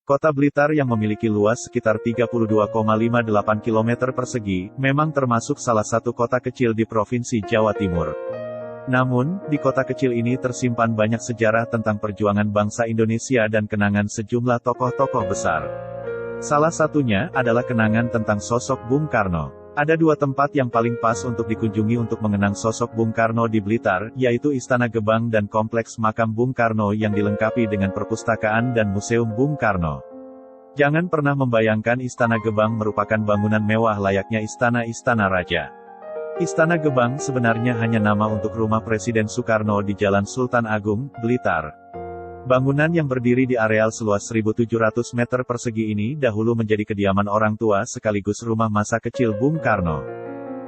Kota Blitar yang memiliki luas sekitar 32,58 km persegi, memang termasuk salah satu kota kecil di Provinsi Jawa Timur. Namun, di kota kecil ini tersimpan banyak sejarah tentang perjuangan bangsa Indonesia dan kenangan sejumlah tokoh-tokoh besar. Salah satunya adalah kenangan tentang sosok Bung Karno. Ada dua tempat yang paling pas untuk dikunjungi untuk mengenang sosok Bung Karno di Blitar, yaitu Istana Gebang dan Kompleks Makam Bung Karno yang dilengkapi dengan perpustakaan dan Museum Bung Karno. Jangan pernah membayangkan Istana Gebang merupakan bangunan mewah layaknya istana-istana raja. Istana Gebang sebenarnya hanya nama untuk rumah Presiden Soekarno di Jalan Sultan Agung, Blitar. Bangunan yang berdiri di areal seluas 1.700 meter persegi ini dahulu menjadi kediaman orang tua sekaligus rumah masa kecil Bung Karno.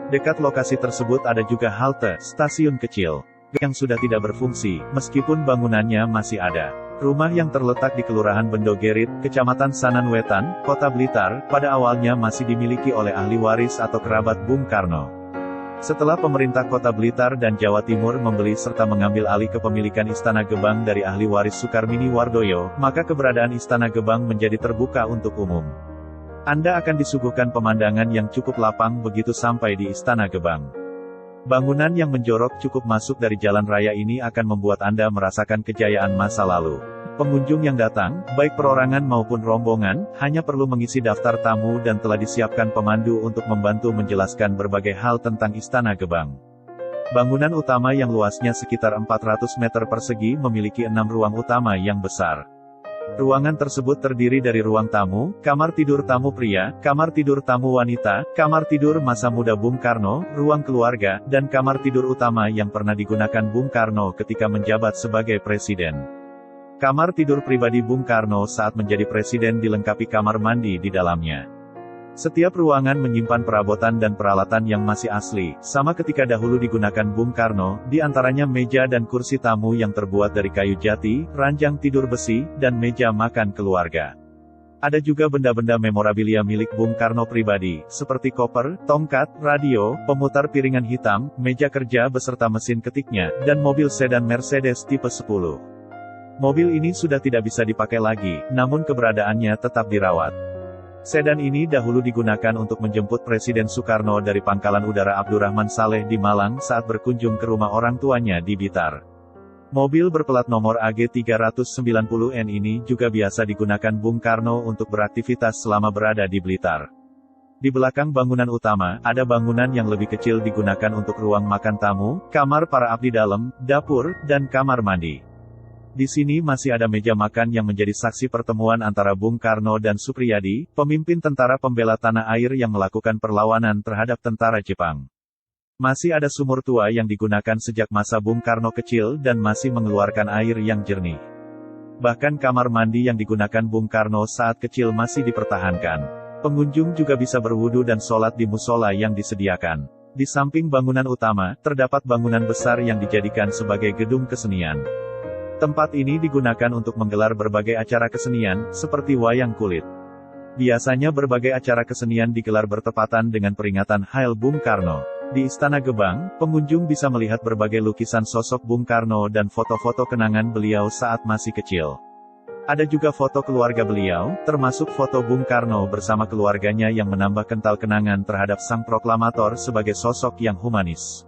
Dekat lokasi tersebut ada juga halte, stasiun kecil, yang sudah tidak berfungsi, meskipun bangunannya masih ada. Rumah yang terletak di Kelurahan Bendogerit, Kecamatan Sananwetan, Kota Blitar, pada awalnya masih dimiliki oleh ahli waris atau kerabat Bung Karno. Setelah pemerintah Kota Blitar dan Jawa Timur membeli serta mengambil alih kepemilikan Istana Gebang dari ahli waris Sukarmini Wardoyo, maka keberadaan Istana Gebang menjadi terbuka untuk umum. Anda akan disuguhkan pemandangan yang cukup lapang begitu sampai di Istana Gebang. Bangunan yang menjorok cukup masuk dari jalan raya ini akan membuat Anda merasakan kejayaan masa lalu. Pengunjung yang datang, baik perorangan maupun rombongan, hanya perlu mengisi daftar tamu dan telah disiapkan pemandu untuk membantu menjelaskan berbagai hal tentang Istana Gebang. Bangunan utama yang luasnya sekitar 400 meter persegi memiliki 6 ruang utama yang besar. Ruangan tersebut terdiri dari ruang tamu, kamar tidur tamu pria, kamar tidur tamu wanita, kamar tidur masa muda Bung Karno, ruang keluarga, dan kamar tidur utama yang pernah digunakan Bung Karno ketika menjabat sebagai presiden. Kamar tidur pribadi Bung Karno saat menjadi presiden dilengkapi kamar mandi di dalamnya. Setiap ruangan menyimpan perabotan dan peralatan yang masih asli, sama ketika dahulu digunakan Bung Karno, di antaranya meja dan kursi tamu yang terbuat dari kayu jati, ranjang tidur besi, dan meja makan keluarga. Ada juga benda-benda memorabilia milik Bung Karno pribadi, seperti koper, tongkat, radio, pemutar piringan hitam, meja kerja beserta mesin ketiknya, dan mobil sedan Mercedes tipe 10. Mobil ini sudah tidak bisa dipakai lagi, namun keberadaannya tetap dirawat. Sedan ini dahulu digunakan untuk menjemput Presiden Soekarno dari Pangkalan Udara Abdurrahman Saleh di Malang saat berkunjung ke rumah orang tuanya di Blitar. Mobil berplat nomor AG 390N ini juga biasa digunakan Bung Karno untuk beraktivitas selama berada di Blitar. Di belakang bangunan utama, ada bangunan yang lebih kecil digunakan untuk ruang makan tamu, kamar para abdi dalam, dapur, dan kamar mandi. Di sini masih ada meja makan yang menjadi saksi pertemuan antara Bung Karno dan Supriyadi, pemimpin tentara pembela tanah air yang melakukan perlawanan terhadap tentara Jepang. Masih ada sumur tua yang digunakan sejak masa Bung Karno kecil dan masih mengeluarkan air yang jernih. Bahkan kamar mandi yang digunakan Bung Karno saat kecil masih dipertahankan. Pengunjung juga bisa berwudu dan sholat di musola yang disediakan. Di samping bangunan utama, terdapat bangunan besar yang dijadikan sebagai gedung kesenian. Tempat ini digunakan untuk menggelar berbagai acara kesenian, seperti wayang kulit. Biasanya berbagai acara kesenian digelar bertepatan dengan peringatan Hail Bung Karno. Di Istana Gebang, pengunjung bisa melihat berbagai lukisan sosok Bung Karno dan foto-foto kenangan beliau saat masih kecil. Ada juga foto keluarga beliau, termasuk foto Bung Karno bersama keluarganya yang menambah kental kenangan terhadap sang proklamator sebagai sosok yang humanis.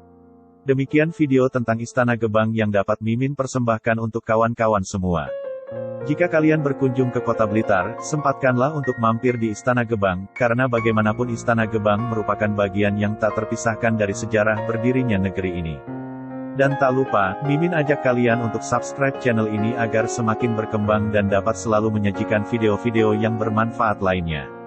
Demikian video tentang Istana Gebang yang dapat Mimin persembahkan untuk kawan-kawan semua. Jika kalian berkunjung ke Kota Blitar, sempatkanlah untuk mampir di Istana Gebang, karena bagaimanapun Istana Gebang merupakan bagian yang tak terpisahkan dari sejarah berdirinya negeri ini. Dan tak lupa, Mimin ajak kalian untuk subscribe channel ini agar semakin berkembang dan dapat selalu menyajikan video-video yang bermanfaat lainnya.